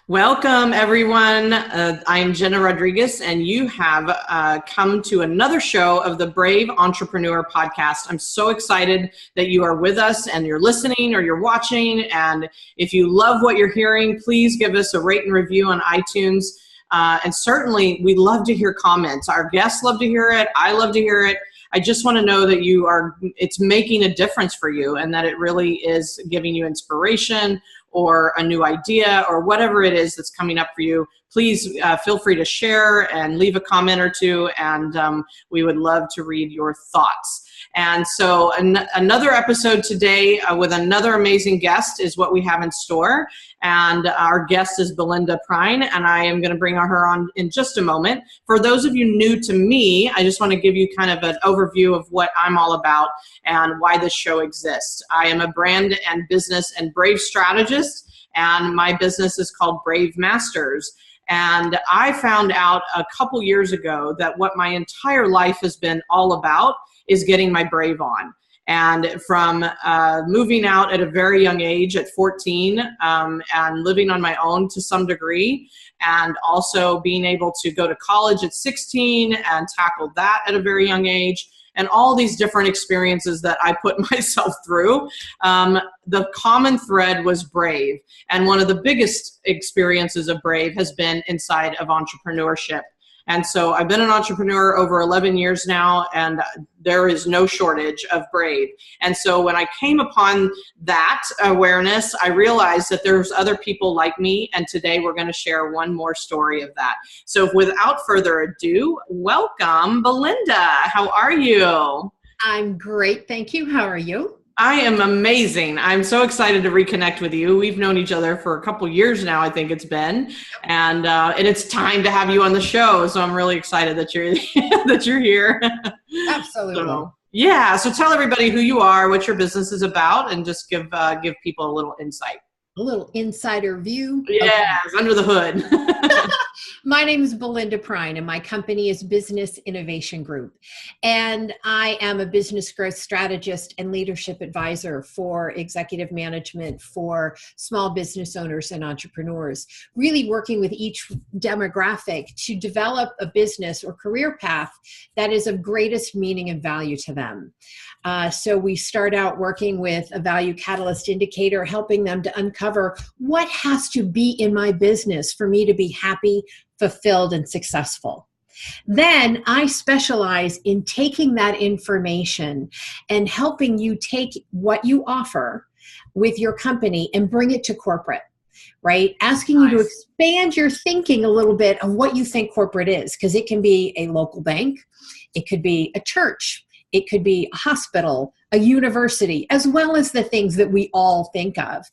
Welcome, everyone. I'm Jena Rodriguez, and you have come to another show of the Brave Entrepreneur podcast. I'm so excited that you are with us and you're listening or you're watching. And if you love what you're hearing, please give us a rate and review on iTunes. And certainly, we love to hear comments. Our guests love to hear it. I love to hear it. I just want to know that it's making a difference for you and that it really is giving you inspiration or a new idea or whatever it is that's coming up for you. Please feel free to share and leave a comment or two, and we would love to read your thoughts. And so another episode today with another amazing guest is what we have in store. And our guest is Belinda Pruyne, and I am going to bring her on in just a moment. For those of you new to me, I just want to give you kind of an overview of what I'm all about and why this show exists. I am a brand and business and Brave strategist, and my business is called Brave Masters. And I found out a couple years ago that what my entire life has been all about is getting my brave on. And from moving out at a very young age at 14 and living on my own to some degree, and also being able to go to college at 16 and tackle that at a very young age, and all these different experiences that I put myself through, the common thread was brave. And one of the biggest experiences of brave has been inside of entrepreneurship. And so I've been an entrepreneur over 11 years now, and there is no shortage of brave. And so when I came upon that awareness, I realized that there's other people like me, and today we're going to share one more story of that. So without further ado, welcome, Belinda. How are you? I'm great, thank you. How are you? I am amazing. I'm so excited to reconnect with you. We've known each other for a couple years now, I think it's been, and it's time to have you on the show. So I'm really excited that you're that you're here. Absolutely. So tell everybody who you are, what your business is about, and just give people a little insight. A little insider view. Yes, okay. Under the hood. My name is Belinda Pruyne, and my company is Business Innovation Group. And I am a business growth strategist and leadership advisor for executive management for small business owners and entrepreneurs, really working with each demographic to develop a business or career path that is of greatest meaning and value to them. So we start out working with a value catalyst indicator, helping them to uncover what has to be in my business for me to be happy, fulfilled, and successful. Then I specialize in taking that information and helping you take what you offer with your company and bring it to corporate, right? Asking you to expand your thinking a little bit of what you think corporate is, because it can be a local bank, it could be a church, it could be a hospital, a university, as well as the things that we all think of.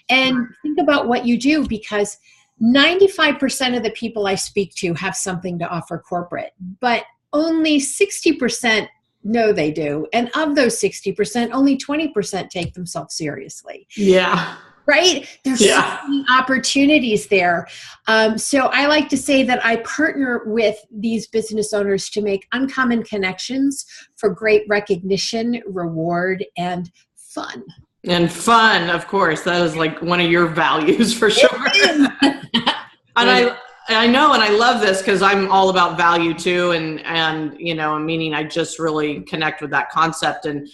And think about what you do, because 95% of the people I speak to have something to offer corporate, but only 60% know they do. And of those 60%, only 20% take themselves seriously. Yeah. Right? There's so many opportunities there. So I like to say that I partner with these business owners to make uncommon connections for great recognition, reward, and fun. And fun, of course. That is like one of your values for sure. And I know, and I love this because I'm all about value too. And meaning I just really connect with that concept. And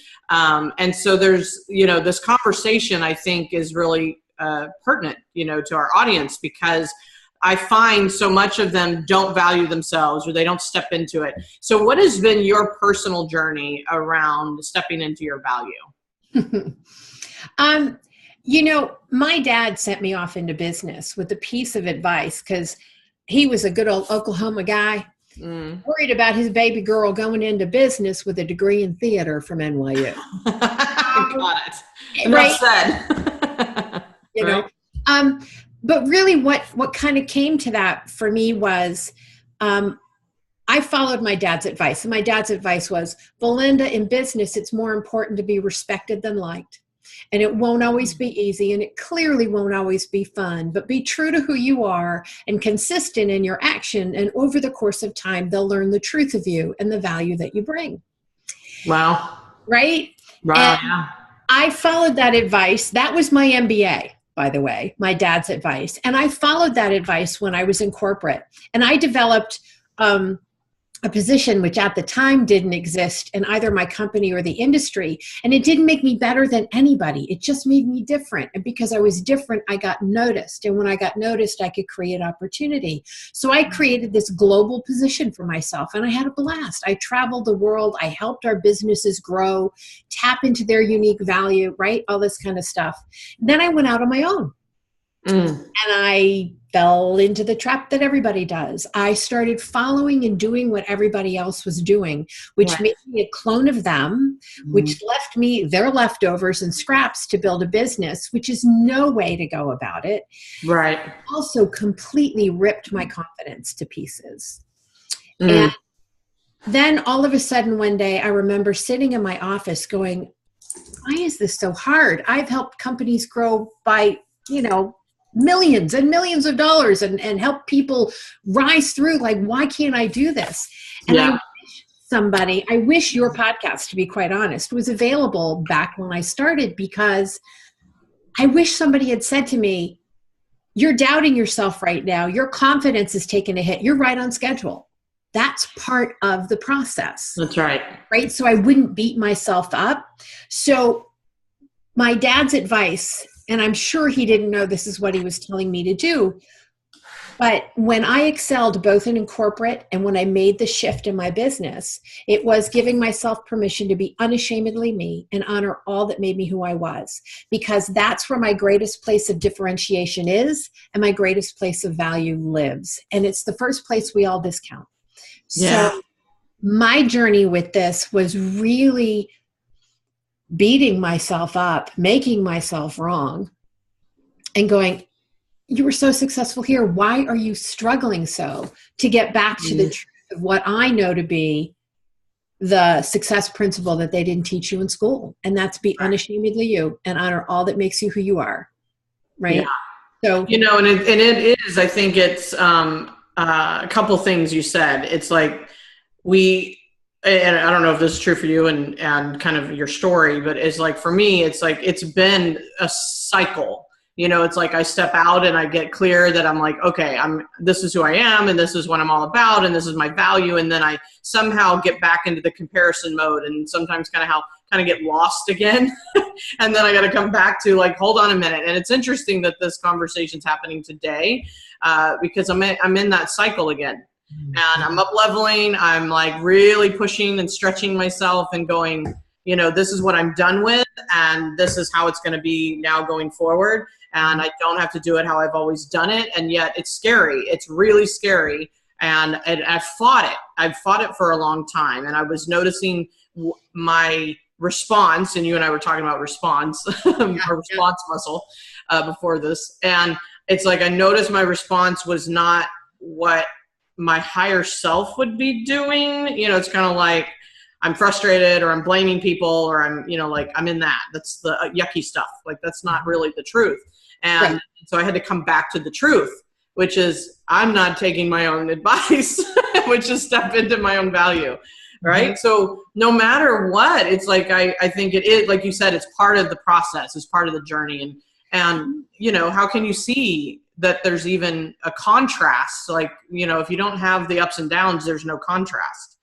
so there's, this conversation I think is really pertinent, to our audience, because I find so much of them don't value themselves or they don't step into it. So what has been your personal journey around stepping into your value? My dad sent me off into business with a piece of advice, because he was a good old Oklahoma guy, worried about his baby girl going into business with a degree in theater from NYU. Got it. Enough said. But really what kind of came to that for me was, I followed my dad's advice. And my dad's advice was, Belinda, in business, it's more important to be respected than liked. And it won't always be easy, and it clearly won't always be fun, but be true to who you are and consistent in your action. And over the course of time, they'll learn the truth of you and the value that you bring. Wow. Right? Wow. And I followed that advice. That was my MBA. by the way, my dad's advice. And I followed that advice when I was in corporate. And I developed a position which at the time didn't exist in either my company or the industry. And it didn't make me better than anybody. It just made me different. And because I was different, I got noticed. And when I got noticed, I could create opportunity. So I created this global position for myself, and I had a blast. I traveled the world. I helped our businesses grow, tap into their unique value, right? All this kind of stuff. Then I went out on my own. And I fell into the trap that everybody does. I started following and doing what everybody else was doing, which made me a clone of them, which left me their leftovers and scraps to build a business, which is no way to go about it. Right. Also completely ripped my confidence to pieces. And then all of a sudden one day I remember sitting in my office going, why is this so hard? I've helped companies grow by, millions and millions of dollars and help people rise through. Like, why can't I do this? And I wish your podcast, to be quite honest, was available back when I started, because I wish somebody had said to me, you're doubting yourself right now. Your confidence is taking a hit. You're right on schedule. That's part of the process. That's right. Right. So I wouldn't beat myself up. So my dad's advice, and I'm sure he didn't know this is what he was telling me to do, but when I excelled both in corporate and when I made the shift in my business, it was giving myself permission to be unashamedly me and honor all that made me who I was, because that's where my greatest place of differentiation is and my greatest place of value lives. And it's the first place we all discount. So my journey with this was really beating myself up, making myself wrong, and going, you were so successful here. Why are you struggling so to get back to the truth of what I know to be the success principle that they didn't teach you in school? And that's be unashamedly you and honor all that makes you who you are. Right. Yeah. So, and it is, I think it's a couple things you said. It's like and I don't know if this is true for you and kind of your story, but it's like, for me, it's like, it's been a cycle. It's like I step out and I get clear that I'm like, okay, this is who I am and this is what I'm all about and this is my value. And then I somehow get back into the comparison mode and sometimes kind of get lost again. And then I got to come back to like, hold on a minute. And it's interesting that this conversation's happening today because I'm in that cycle again. And I'm up leveling. I'm like really pushing and stretching myself and going, this is what I'm done with. And this is how it's going to be now going forward. And I don't have to do it how I've always done it. And yet it's scary. It's really scary. And I've fought it. I've fought it for a long time. And I was noticing my response, and you and I were talking about response, our response muscle before this. And it's like, I noticed my response was not what my higher self would be doing. It's kind of like I'm frustrated or I'm blaming people or I'm, like I'm in that. That's the yucky stuff. Like that's not really the truth. And so I had to come back to the truth, which is I'm not taking my own advice, which is step into my own value. Right. So no matter what, it's like, I think it is, like you said, it's part of the process, it's part of the journey. And how can you see that there's even a contrast? Like, if you don't have the ups and downs, there's no contrast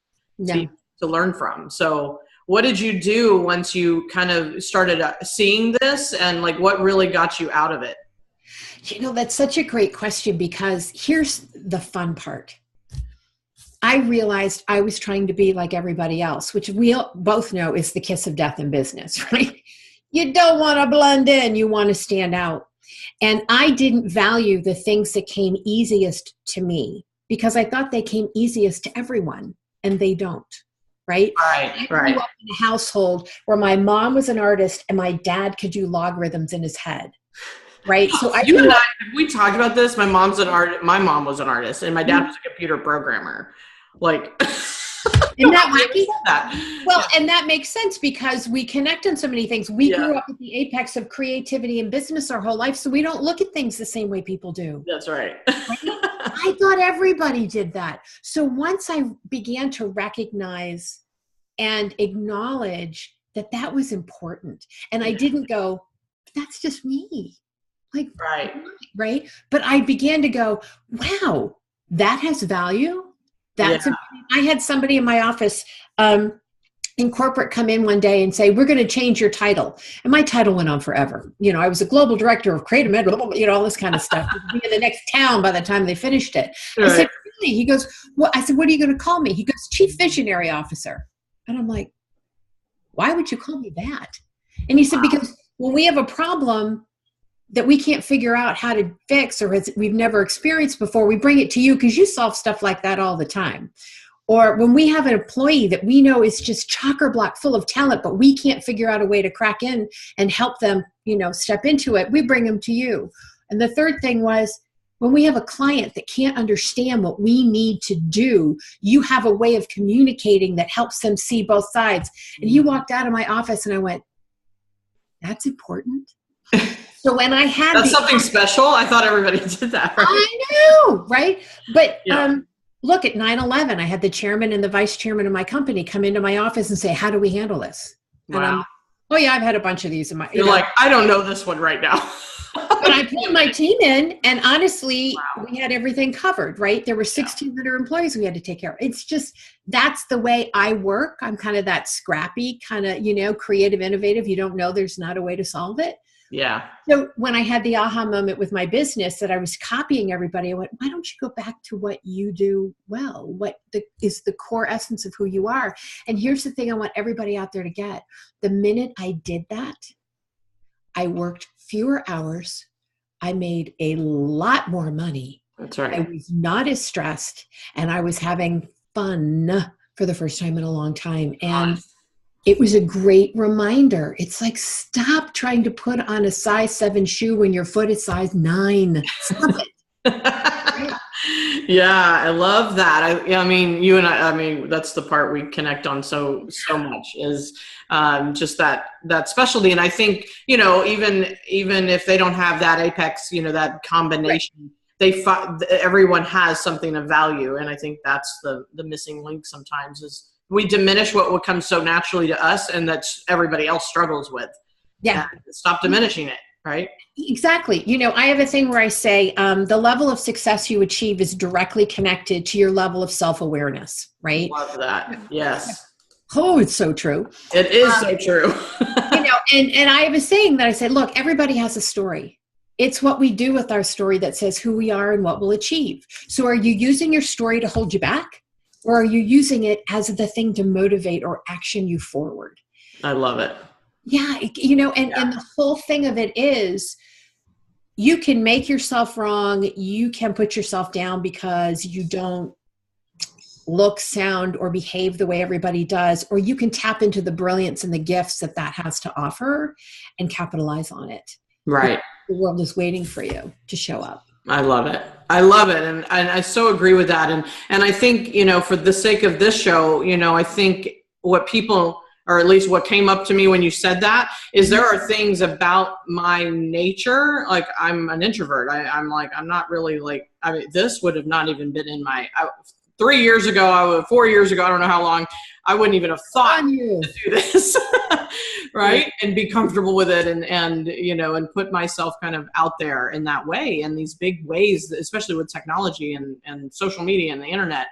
to learn from. So what did you do once you kind of started seeing this, and like, what really got you out of it? That's such a great question, because here's the fun part. I realized I was trying to be like everybody else, which we both know is the kiss of death in business, right? You don't want to blend in, you want to stand out. And I didn't value the things that came easiest to me because I thought they came easiest to everyone, and they don't, right? I grew up in a household where my mom was an artist and my dad could do logarithms in his head, right? So we talked about this. My mom was an artist, and my dad was a computer programmer. Like, isn't that wacky? Well, and that makes sense because we connect on so many things. We grew up at the apex of creativity and business our whole life, so we don't look at things the same way people do. That's right. I thought everybody did that. So once I began to recognize and acknowledge that was important, and I didn't go, that's just me. Like, Right. right. But I began to go, wow, that has value. That's I had somebody in my office in corporate come in one day and say, we're going to change your title. And my title went on forever. You know, I was a global director of creative, you know, all this kind of stuff. Be in the next town by the time they finished it. Right. I said, really? He goes, well, I said, what are you going to call me? He goes, Chief Visionary Officer. And I'm like, why would you call me that? And he said, because when we have a problem that we can't figure out how to fix or we've never experienced before, we bring it to you because you solve stuff like that all the time. Or when we have an employee that we know is just chock-a-block full of talent, but we can't figure out a way to crack in and help them, you know, step into it, we bring them to you. And the third thing was, when we have a client that can't understand what we need to do, you have a way of communicating that helps them see both sides. And he walked out of my office and I went, that's important. So when I had that's something special. I thought everybody did that. Right? I know, right? But look, at 9/11, I had the chairman and the vice chairman of my company come into my office and say, how do we handle this? Wow. And I'm, oh yeah, I've had a bunch of these in my. You're like, I don't know this one right now. But I pulled my team in, and honestly, we had everything covered, right? There were 1,600 employees we had to take care of. It's just, that's the way I work. I'm kind of that scrappy, kind of, you know, creative, innovative. You don't know there's not a way to solve it. Yeah. So when I had the aha moment with my business that I was copying everybody, I went, why don't you go back to what you do well? What is the core essence of who you are? And here's the thing I want everybody out there to get. The minute I did that, I worked fewer hours. I made a lot more money. That's right. I was not as stressed, and I was having fun for the first time in a long time. And it was a great reminder. It's like, stop trying to put on a size 7 shoe when your foot is size 9. Stop it. Yeah, I love that. I mean, you and I mean, that's the part we connect on so much is just that specialty. And I think, you know, even if they don't have that apex, you know, that combination, everyone has something of value. And I think that's the missing link sometimes is we diminish what comes so naturally to us and that everybody else struggles with. Yeah. Stop diminishing it, right? Exactly. You know, I have a thing where I say the level of success you achieve is directly connected to your level of self-awareness, right? Love that. Yes. Oh, it's so true. It is so true. You know, and I have a saying that I say, look, everybody has a story. It's what we do with our story that says who we are and what we'll achieve. So are you using your story to hold you back? Or are you using it as the thing to motivate or action you forward? I love it. Yeah, you know, and the whole thing of it is you can make yourself wrong. You can put yourself down because you don't look, sound, or behave the way everybody does, or you can tap into the brilliance and the gifts that has to offer and capitalize on it. Right. The world is waiting for you to show up. I love it. I love it. And I so agree with that. And I think, you know, for the sake of this show, you know, I think what people, or at least what came up to me when you said that, is there are things about my nature, like I'm an introvert. I'm not really like, I mean, this would have not even been in my, 3 years ago, 4 years ago, I don't know how long, I wouldn't even have thought to do this, right? And be comfortable with it and, you know, and put myself kind of out there in that way, in these big ways, especially with technology and social media and the internet.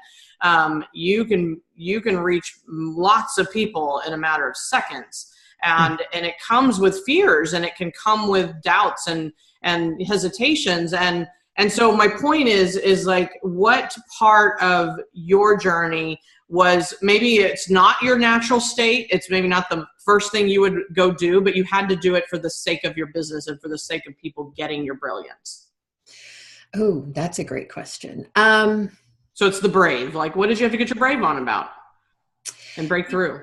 You can reach lots of people in a matter of seconds, and it comes with fears, and it can come with doubts and hesitations. And so my point is like, what part of your journey was, maybe it's not your natural state, it's maybe not the first thing you would go do, but you had to do it for the sake of your business and for the sake of people getting your brilliance? Oh, that's a great question. So it's the brave. Like, what did you have to get your brave on about and break through?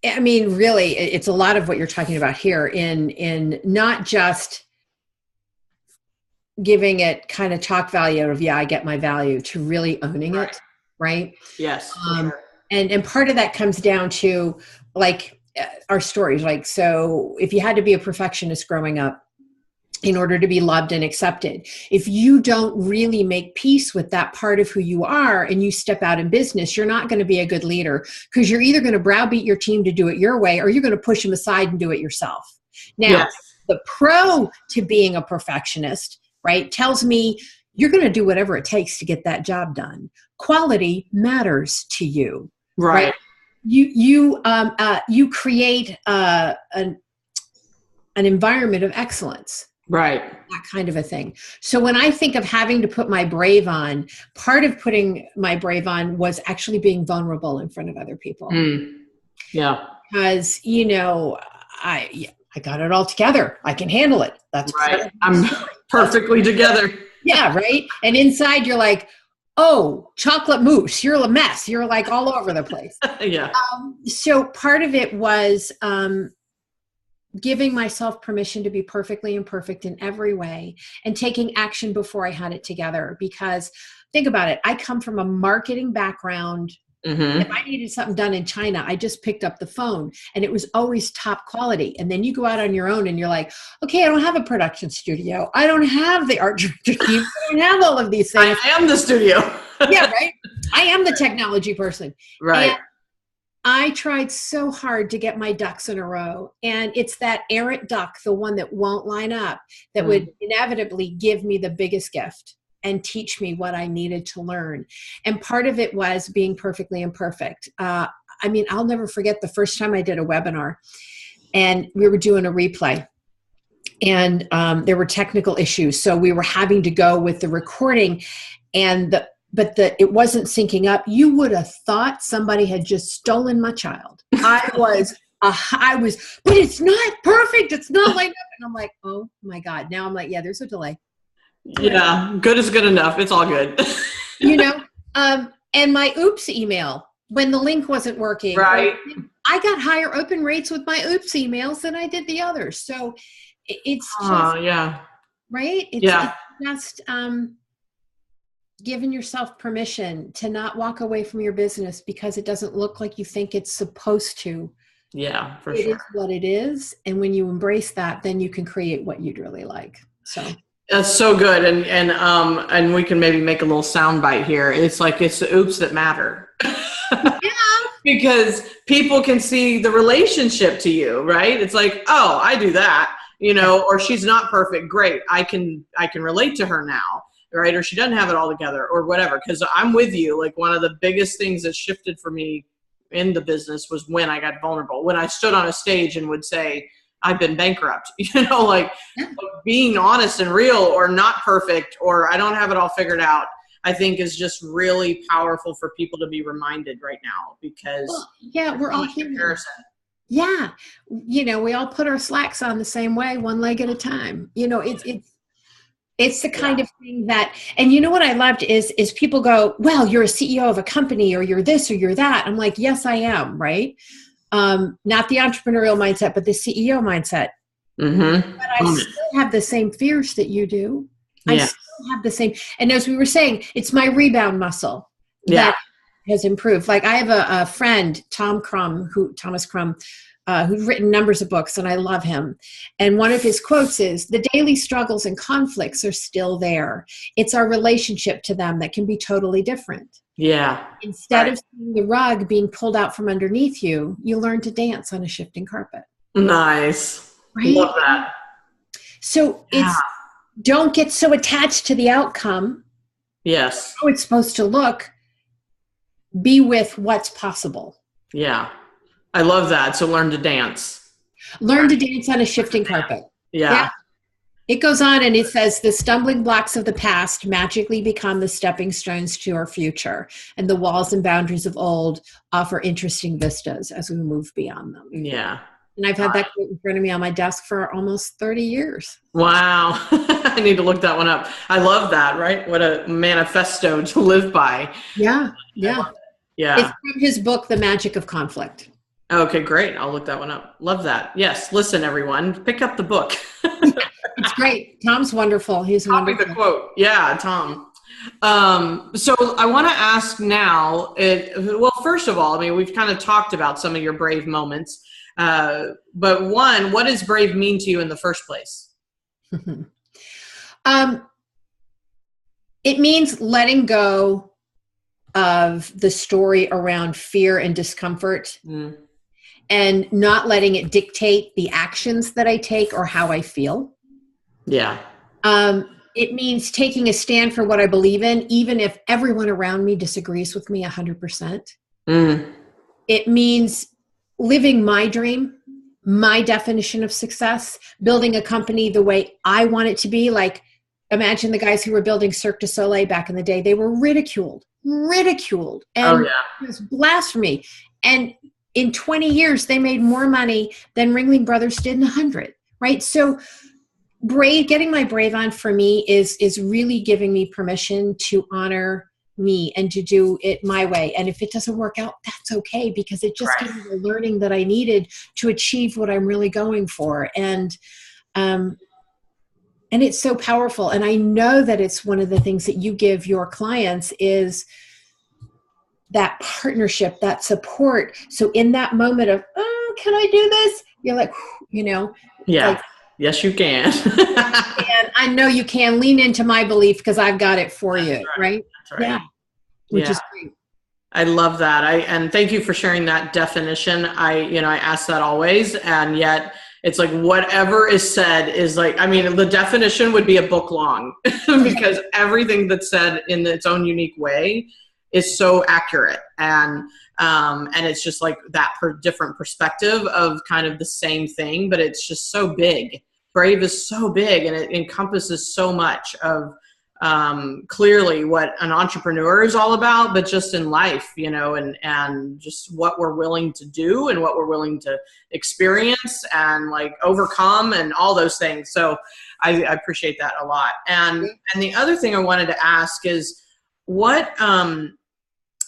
I mean, really, it's a lot of what you're talking about here in not just giving it kind of talk value of, yeah, I get my value, to really owning it. Right. Yes. Sure. And part of that comes down to like our stories. Like, so if you had to be a perfectionist growing up in order to be loved and accepted, if you don't really make peace with that part of who you are and you step out in business, you're not going to be a good leader, because you're either going to browbeat your team to do it your way, or you're going to push them aside and do it yourself. Now, the pro to being a perfectionist, right, tells me you're going to do whatever it takes to get that job done. Quality matters to you, right? You create an environment of excellence. Right. That kind of a thing. So when I think of having to put my brave on, part of putting my brave on was actually being vulnerable in front of other people. Yeah. Because, I got it all together. I can handle it. That's right. I'm perfectly together. Yeah, right. And inside you're like, oh, chocolate mousse. You're a mess. You're like all over the place. Yeah. So part of it was giving myself permission to be perfectly imperfect in every way and taking action before I had it together. Because think about it. I come from a marketing background. If I needed something done in China, I just picked up the phone and it was always top quality. And then you go out on your own and you're like, okay, I don't have a production studio. I don't have the art director team. I don't have all of these things. I am the studio. Yeah, right. I am the technology person. Right. And I tried so hard to get my ducks in a row. And it's that errant duck, the one that won't line up, that would inevitably give me the biggest gift and teach me what I needed to learn. And part of it was being perfectly imperfect. I'll never forget the first time I did a webinar and we were doing a replay and there were technical issues. So we were having to go with the recording and it wasn't syncing up. You would have thought somebody had just stolen my child. I was, but it's not perfect. It's not like that. And I'm like, oh my God. Now I'm like, yeah, there's a delay. Yeah, good is good enough. It's all good. And my oops email, when the link wasn't working, right? I got higher open rates with my oops emails than I did the others. So it's just, right? It's just giving yourself permission to not walk away from your business because it doesn't look like you think it's supposed to. Yeah, for sure. It is what it is. And when you embrace that, then you can create what you'd really like. So. That's so good. And we can maybe make a little sound bite here. It's like, it's the oops that matter. Yeah. Because people can see the relationship to you, right? It's like, oh, I do that, or she's not perfect. Great. I can relate to her now, right? Or she doesn't have it all together or whatever. Because I'm with you. Like one of the biggest things that shifted for me in the business was when I got vulnerable, when I stood on a stage and would say, I've been bankrupt, being honest and real or not perfect, or I don't have it all figured out, I think is just really powerful for people to be reminded right now because we're all human. Yeah. We all put our slacks on the same way, one leg at a time. It's the kind of thing that, and what I loved is people go, well, you're a CEO of a company or you're this or you're that. I'm like, yes, I am. Right. Not the entrepreneurial mindset, but the CEO mindset. But I still have the same fears that you do. Yeah. I still have the same. And as we were saying, it's my rebound muscle that has improved. Like I have a friend, Thomas Crum, who's written numbers of books, and I love him. And one of his quotes is, the daily struggles and conflicts are still there. It's our relationship to them that can be totally different. Yeah. Instead of seeing the rug being pulled out from underneath you, you learn to dance on a shifting carpet. Nice. Right? Love that. So don't get so attached to the outcome. Yes. How it's supposed to look. Be with what's possible. Yeah. I love that. So learn to dance. Learn to dance on a shifting carpet. Yeah. It goes on and it says, the stumbling blocks of the past magically become the stepping stones to our future, and the walls and boundaries of old offer interesting vistas as we move beyond them. Yeah. And I've had that quote in front of me on my desk for almost 30 years. Wow. I need to look that one up. I love that, right? What a manifesto to live by. Yeah. Yeah. Yeah. It's from his book, The Magic of Conflict. Okay, great. I'll look that one up. Love that. Yes. Listen, everyone, pick up the book. It's great. Tom's wonderful. He's wonderful. The quote. Yeah, Tom. So I want to ask now, well, first of all, we've kind of talked about some of your brave moments, but one, what does brave mean to you in the first place? It means letting go of the story around fear and discomfort and not letting it dictate the actions that I take or how I feel. Yeah. It means taking a stand for what I believe in, even if everyone around me disagrees with me 100%. It means living my dream, my definition of success, building a company the way I want it to be. Like, imagine the guys who were building Cirque du Soleil back in the day. They were ridiculed, and it was blasphemy. And in 20 years, they made more money than Ringling Brothers did in 100, right? So getting my brave on for me is really giving me permission to honor me and to do it my way. And if it doesn't work out, that's okay, because it just gave me the learning that I needed to achieve what I'm really going for. And it's so powerful. And I know that it's one of the things that you give your clients is that partnership, that support. So in that moment of, oh, can I do this? You're like, yeah, like, yes, you can. And I know you can. Lean into my belief because I've got it for you. Right. That's right. Yeah. Which is great. I love that. And thank you for sharing that definition. I ask that always, and yet it's like whatever is said is like, I mean, the definition would be a book long because everything that's said in its own unique way is so accurate. And it's just like that different perspective of kind of the same thing, but it's just so big. Brave is so big, and it encompasses so much of clearly what an entrepreneur is all about, but just in life, and just what we're willing to do and what we're willing to experience and like overcome and all those things. So I appreciate that a lot. And the other thing I wanted to ask is what,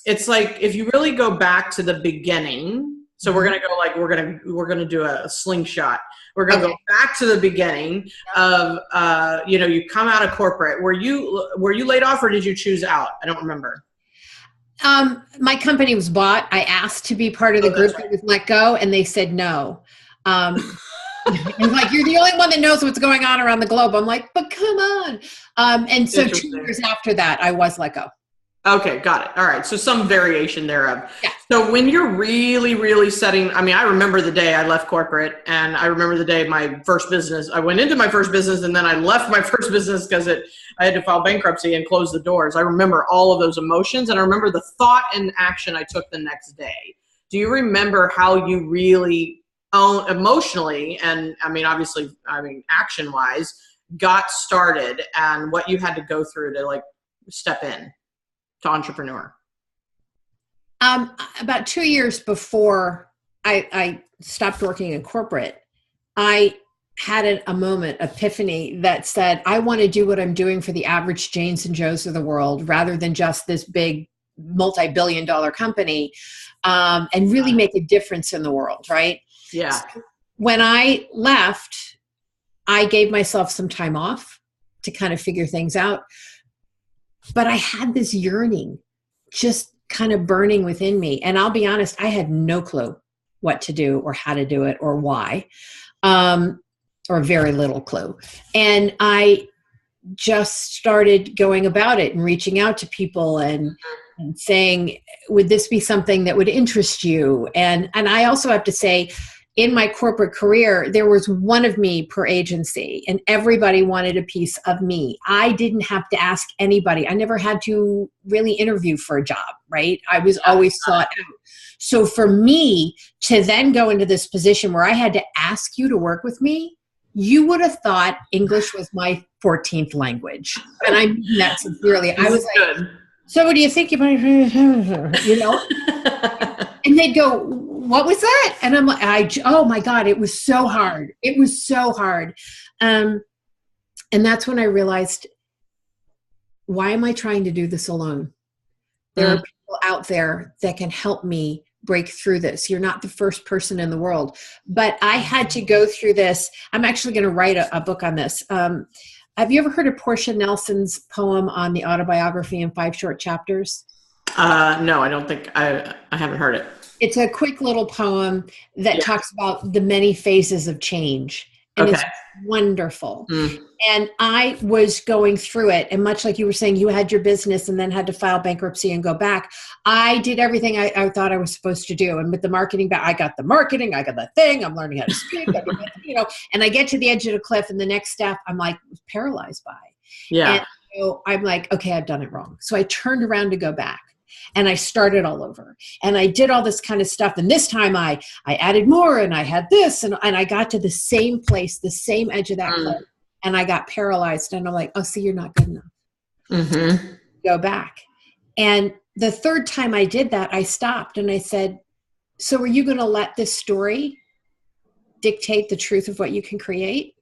it's like, if you really go back to the beginning, so we're going to go like, we're going to do a slingshot. We're going to go back to the beginning of, you come out of corporate. Were you laid off or did you choose out? I don't remember. My company was bought. I asked to be part of the group that was let go, and they said no. It's like, you're the only one that knows what's going on around the globe. I'm like, but come on. And so 2 years after that, I was let go. Okay, got it. All right. So some variation thereof. Yeah. So when you're really, really setting, I mean, I remember the day I left corporate, and I remember the day my first business, I went into my first business and then I left my first business because I had to file bankruptcy and close the doors. I remember all of those emotions, and I remember the thought and action I took the next day. Do you remember how you really emotionally, and I mean, obviously, action wise, got started and what you had to go through to like step in to entrepreneur? About 2 years before I stopped working in corporate, I had a moment, epiphany, that said, I want to do what I'm doing for the average Janes and Joes of the world rather than just this big multi-billion-dollar company, and really make a difference in the world, right? Yeah. So when I left, I gave myself some time off to kind of figure things out. But I had this yearning just kind of burning within me. And I'll be honest, I had no clue what to do or how to do it or why, or very little clue. And I just started going about it and reaching out to people and saying, would this be something that would interest you? And I also have to say, in my corporate career, there was one of me per agency, and everybody wanted a piece of me. I didn't have to ask anybody. I never had to really interview for a job, right? I was always sought out. So for me to then go into this position where I had to ask you to work with me, you would have thought English was my 14th language. And I mean that sincerely. I was like, so what do you think you might, And they'd go, what was that? And I'm like, oh my God, it was so hard. It was so hard. And that's when I realized, why am I trying to do this alone? There are people out there that can help me break through this. You're not the first person in the world. But I had to go through this. I'm actually going to write a book on this. Have you ever heard of Portia Nelson's poem on the autobiography in 5 short chapters? No, I don't think I haven't heard it. It's a quick little poem that talks about the many phases of change. and Okay. it's wonderful. Mm. And I was going through it, and much like you were saying, you had your business and then had to file bankruptcy and go back. I did everything I thought I was supposed to do. And with the marketing, I got the marketing, I got the thing, I'm learning how to speak, and I get to the edge of the cliff, and the next step I'm like paralyzed by. Yeah. And so I'm like, okay, I've done it wrong. So I turned around to go back. And I started all over, and I did all this kind of stuff. And this time I added more, and I had this, and I got to the same place, the same edge of that cliff, and I got paralyzed. And I'm like, oh, see, you're not good enough. Mm-hmm. Go back. And the third time I did that, I stopped and I said, so are you going to let this story dictate the truth of what you can create?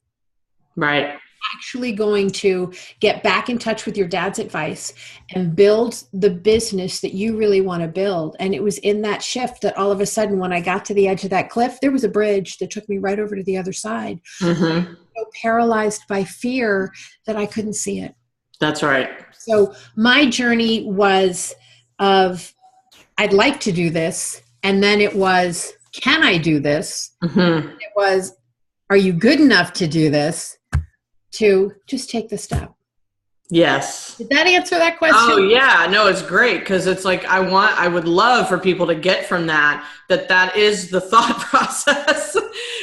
Right. Actually going to get back in touch with your dad's advice and build the business that you really want to build. And it was in that shift that all of a sudden, when I got to the edge of that cliff, there was a bridge that took me right over to the other side. Mm-hmm. So paralyzed by fear that I couldn't see it. That's right. So my journey was of, I'd like to do this. And then it was, can I do this? Mm-hmm. It was, are you good enough to do this? To just take the step. Yes. Did that answer that question? Oh yeah, no, it's great, because it's like I would love for people to get from that is the thought process.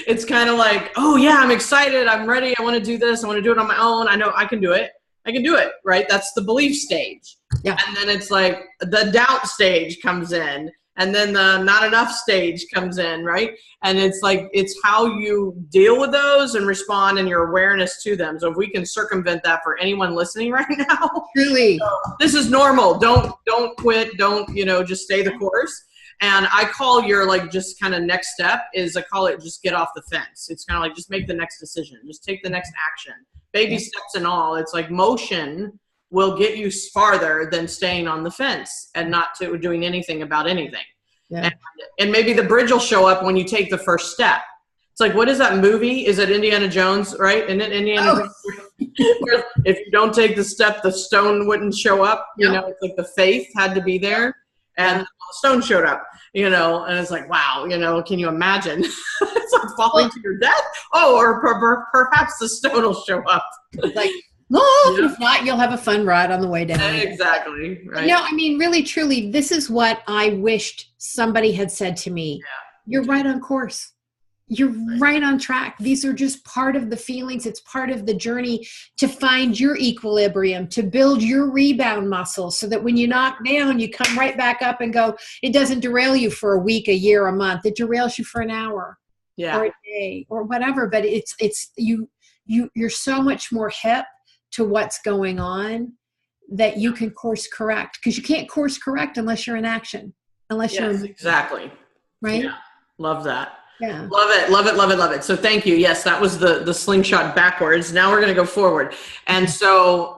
It's kind of like, oh yeah, I'm excited, I'm ready, I want to do this, I want to do it on my own, I know I can do it, right? That's the belief stage. Yeah. And then it's like the doubt stage comes in, and then the not enough stage comes in, right? And it's like, it's how you deal with those and respond and your awareness to them. So if we can circumvent that for anyone listening right now, Truly. so this is normal. Don't quit. Don't, just stay the course. And I call your just kind of next step is, I call it just get off the fence. It's kind of like, just make the next decision. Just take the next action. Baby steps and all. It's like motion will get you farther than staying on the fence and not doing anything about anything. Yeah. And maybe the bridge will show up when you take the first step. It's like, what is that movie? Is it Indiana Jones, right? Isn't it Indiana Jones? Where if you don't take the step, the stone wouldn't show up. It's like the faith had to be there, and the stone showed up, and it's like, wow, can you imagine? It's like falling to your death. Oh, or perhaps the stone will show up. Like, if not, you'll have a fun ride on the way down. Exactly. Right. No, I mean, really, truly, this is what I wished somebody had said to me. Yeah. You're right on course. You're right on track. These are just part of the feelings. It's part of the journey to find your equilibrium, to build your rebound muscle so that when you knock down, you come right back up and go. It doesn't derail you for a week, a year, a month. It derails you for an hour or a day or whatever. But you're so much more hip to what's going on that you can course correct, because you can't course correct unless you're in action, unless you're in exactly. Right. Yeah. Love that. Yeah. Love it. Love it. Love it. Love it. So thank you. Yes, that was the slingshot backwards. Now we're going to go forward. And so,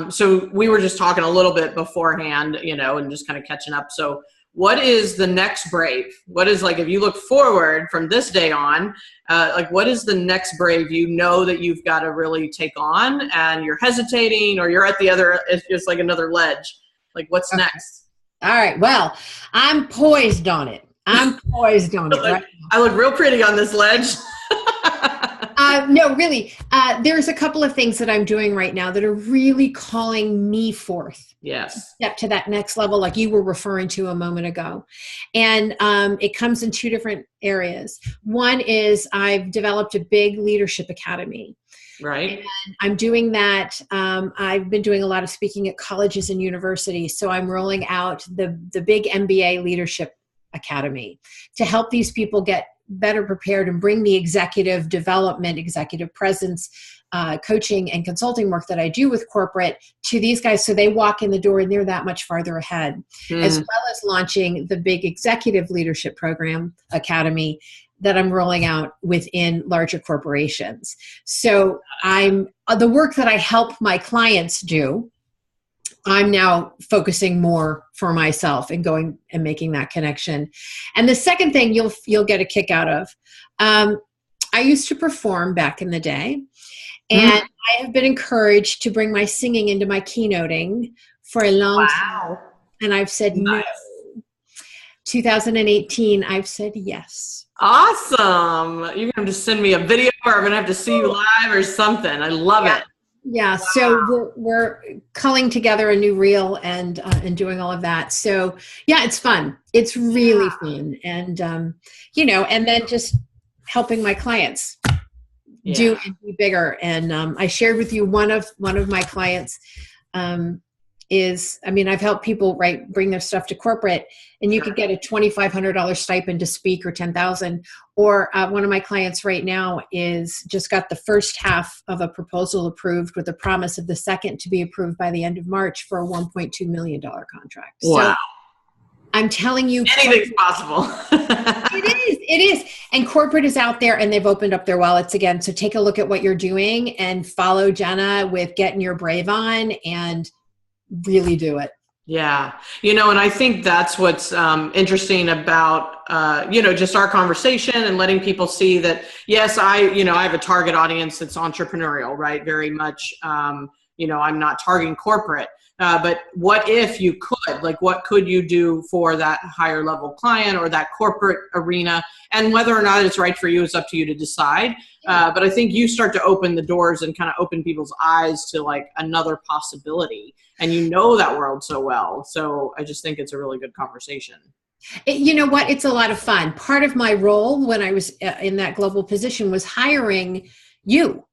so we were just talking a little bit beforehand, and just kind of catching up. So what is the next brave? What is, like, if you look forward from this day on, what is the next brave that you've got to really take on, and you're hesitating, or you're at the other, it's like another ledge. Like, what's next? All right. Well, I'm poised on it. Right? I look real pretty on this ledge. No, really. There's a couple of things that I'm doing right now that are really calling me forth. Yes. Step to that next level, like you were referring to a moment ago. And it comes in two different areas. One is I've developed a big leadership academy. Right. And I'm doing that. I've been doing a lot of speaking at colleges and universities. So I'm rolling out the big MBA leadership academy to help these people get better prepared and bring the executive development, executive presence, coaching and consulting work that I do with corporate to these guys, so they walk in the door and they're that much farther ahead, as well as launching the big executive leadership program academy that I'm rolling out within larger corporations. So the work that I help my clients do, I'm now focusing more for myself and going and making that connection. And the second thing you'll get a kick out of, I used to perform back in the day, and I have been encouraged to bring my singing into my keynoting for a long time. And I've said no. 2018, I've said yes. Awesome. You're going to just send me a video, or I'm going to have to see you live or something. I love it. Yeah. Wow. So we're culling together a new reel and doing all of that. So yeah, it's fun. It's really fun. And, and then just helping my clients do and be bigger. And I shared with you one of my clients I've helped people bring their stuff to corporate, and you could get a $2,500 stipend to speak, or $10,000. Or one of my clients right now just got the first half of a proposal approved with the promise of the second to be approved by the end of March for a $1.2 million contract. Wow. So I'm telling you, anything's possible. It is. And corporate is out there, and they've opened up their wallets again. So take a look at what you're doing and follow Jena with getting your brave on and really do it. Yeah. And I think that's what's interesting about, just our conversation and letting people see that, yes, I have a target audience that's entrepreneurial, right? Very much, I'm not targeting corporate, but what if you could, what could you do for that higher level client or that corporate arena? And whether or not it's right for you is up to you to decide. But I think you start to open the doors and kind of open people's eyes to another possibility. And that world so well. So I just think it's a really good conversation. You know what? It's a lot of fun. Part of my role when I was in that global position was hiring small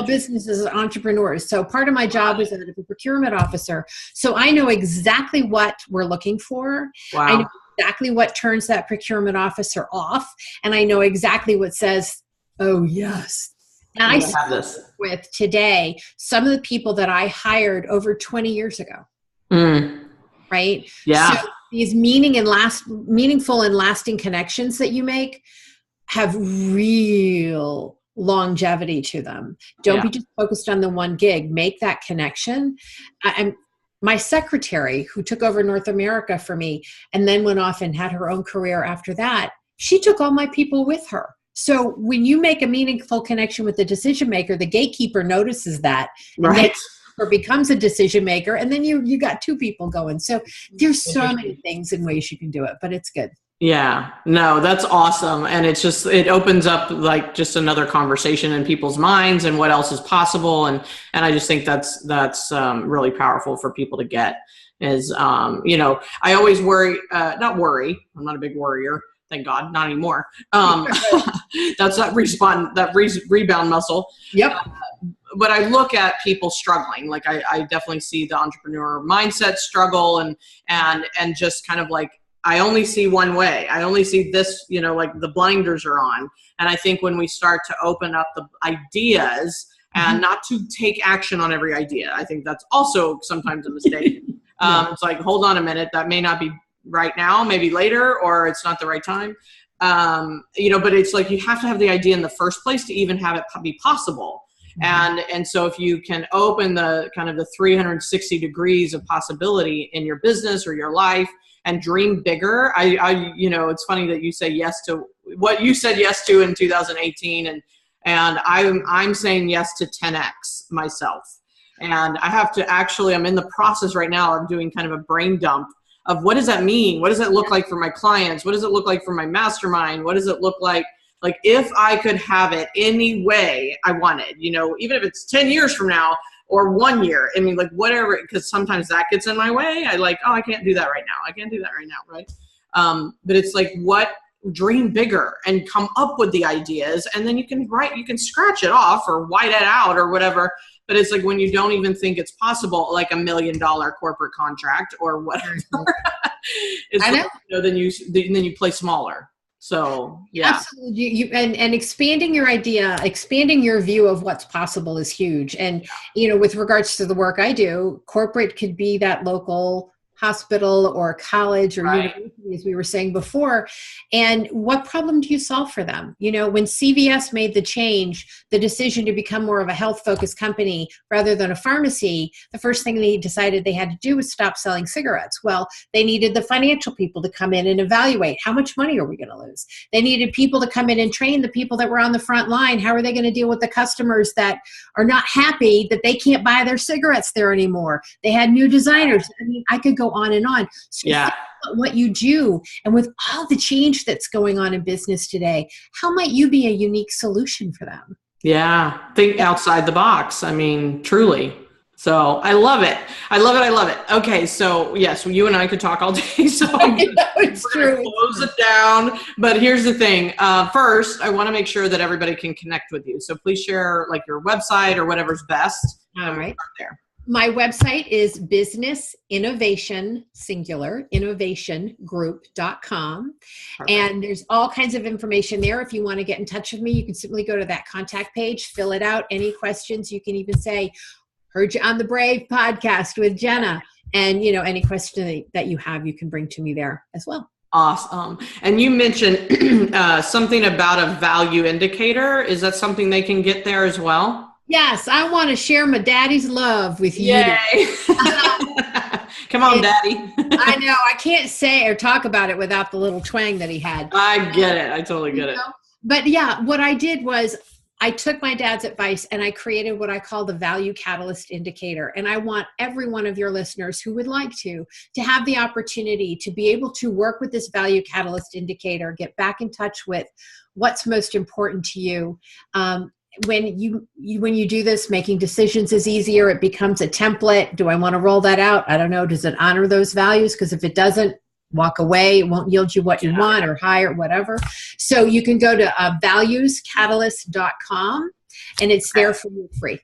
businesses as entrepreneurs. So part of my job was as a procurement officer. So I know exactly what we're looking for. Wow. I know exactly what turns that procurement officer off. And I know exactly what says, oh, yes. And I have this with today some of the people that I hired over 20 years ago. Right? Yeah. So these meaningful and lasting connections that you make have real longevity to them. Don't be just focused on the one gig. Make that connection. My secretary, who took over North America for me and then went off and had her own career after that, she took all my people with her. So when you make a meaningful connection with the decision maker, the gatekeeper notices that, right, or becomes a decision maker, and then you got two people going. So there's so many things and ways you can do it, but it's good. Yeah, no, that's awesome. And it opens up just another conversation in people's minds and what else is possible. And I just think that's really powerful for people to get is, I always not worry. I'm not a big worrier. Thank God, not anymore. That's that rebound muscle. Yep. But I look at people struggling. I definitely see the entrepreneur mindset struggle and just kind of I only see one way. I only see this, the blinders are on. And I think when we start to open up the ideas and not to take action on every idea, I think that's also sometimes a mistake. It's hold on a minute, that may not be right now, maybe later, or it's not the right time. But it's you have to have the idea in the first place to even have it be possible. And so if you can open the kind of the 360 degrees of possibility in your business or your life and dream bigger, it's funny that you say yes to what you said yes to in 2018. And I'm saying yes to 10X myself. And I have to I'm in the process right now of doing kind of a brain dump of what does that mean? What does it look like for my clients? What does it look like for my mastermind? What does it look like if I could have it any way I wanted, even if it's 10 years from now or 1 year, whatever, because sometimes that gets in my way. I can't do that right now. I can't do that right now. Right. But it's dream bigger and come up with the ideas, and then you can scratch it off or white it out or whatever. But it's when you don't even think it's possible, $1 million corporate contract or whatever. It's then you play smaller. So yeah, absolutely. And expanding your idea, expanding your view of what's possible is huge. And with regards to the work I do, corporate could be that local hospital or college or university, as we were saying before. And what problem do you solve for them? When CVS made the change, the decision to become more of a health-focused company rather than a pharmacy, the first thing they decided they had to do was stop selling cigarettes. Well, they needed the financial people to come in and evaluate how much money are we going to lose. They needed people to come in and train the people that were on the front line. How are they going to deal with the customers that are not happy that they can't buy their cigarettes there anymore? They had new designers. I could go go on and on. So Yeah. think about what you do, and with all the change that's going on in business today, how might you be a unique solution for them? Yeah. Think outside the box. I mean, truly. So I love it. I love it. I love it. Okay. So yes, you and I could talk all day. So It's we're true. gonna close it down. But here's the thing. First, I want to make sure that everybody can connect with you. So please share like your website or whatever's best. All right. Start there. My website is business innovation, singular, innovationgroup.com. Perfect. And there's all kinds of information there. If you want to get in touch with me, you can simply go to that contact page, fill it out. Any questions, you can even say, heard you on the Brave podcast with Jena. And, you know, any question that you have, you can bring to me there as well. Awesome. And you mentioned something about a value indicator. Is that something they can get there as well? Yes, I want to share my daddy's love with you. Yay. Come on, Daddy. I know. I can't say or talk about it without the little twang that he had. I get it. I totally get it. But yeah, what I did was I took my dad's advice and I created what I call the value catalyst indicator. And I want every one of your listeners who would like to have the opportunity to be able to work with this value catalyst indicator, get back in touch with what's most important to you. When you do this, making decisions is easier. It becomes a template. Do I want to roll that out? I don't know. Does it honor those values? Because if it doesn't, walk away. It won't yield you what you want or higher, whatever. So you can go to valuescatalyst.com and it's there for you free.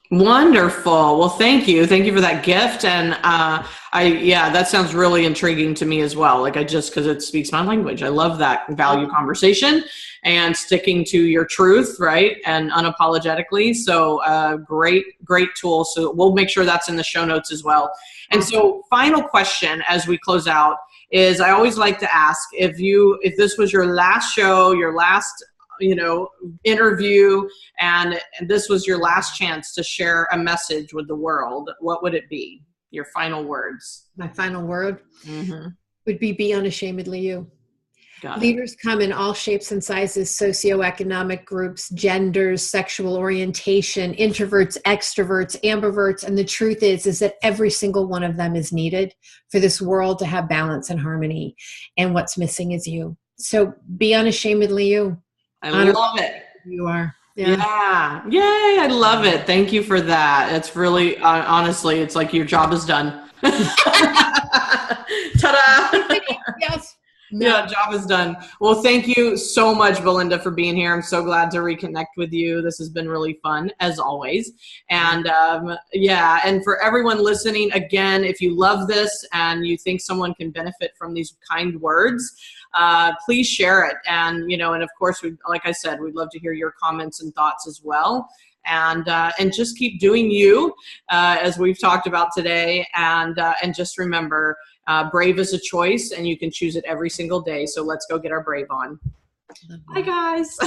Wonderful. Well, thank you. Thank you for that gift. And that sounds really intriguing to me as well. Like because it speaks my language. I love that value conversation and sticking to your truth, right? And unapologetically. So great tool. So we'll make sure that's in the show notes as well. And so final question as we close out is I always like to ask if this was your last show, your last interview, and this was your last chance to share a message with the world, what would it be? Your final words. My final word would be unashamedly you. Got Leaders come in all shapes and sizes, socioeconomic groups, genders, sexual orientation, introverts, extroverts, ambiverts. And the truth is that every single one of them is needed for this world to have balance and harmony. And what's missing is you. So be unashamedly you. I love it. You are. Yeah. Yay. I love it. Thank you for that. It's really, honestly, it's like your job is done. Ta-da. Yes. Yeah, job is done. Well, thank you so much, Belinda, for being here. I'm so glad to reconnect with you. This has been really fun, as always. And and for everyone listening, again, if you love this and you think someone can benefit from these kind words, please share it. And, and of course, like I said, we'd love to hear your comments and thoughts as well. And just keep doing you, as we've talked about today. And just remember, brave is a choice and you can choose it every single day. So let's go get our brave on. Bye, guys.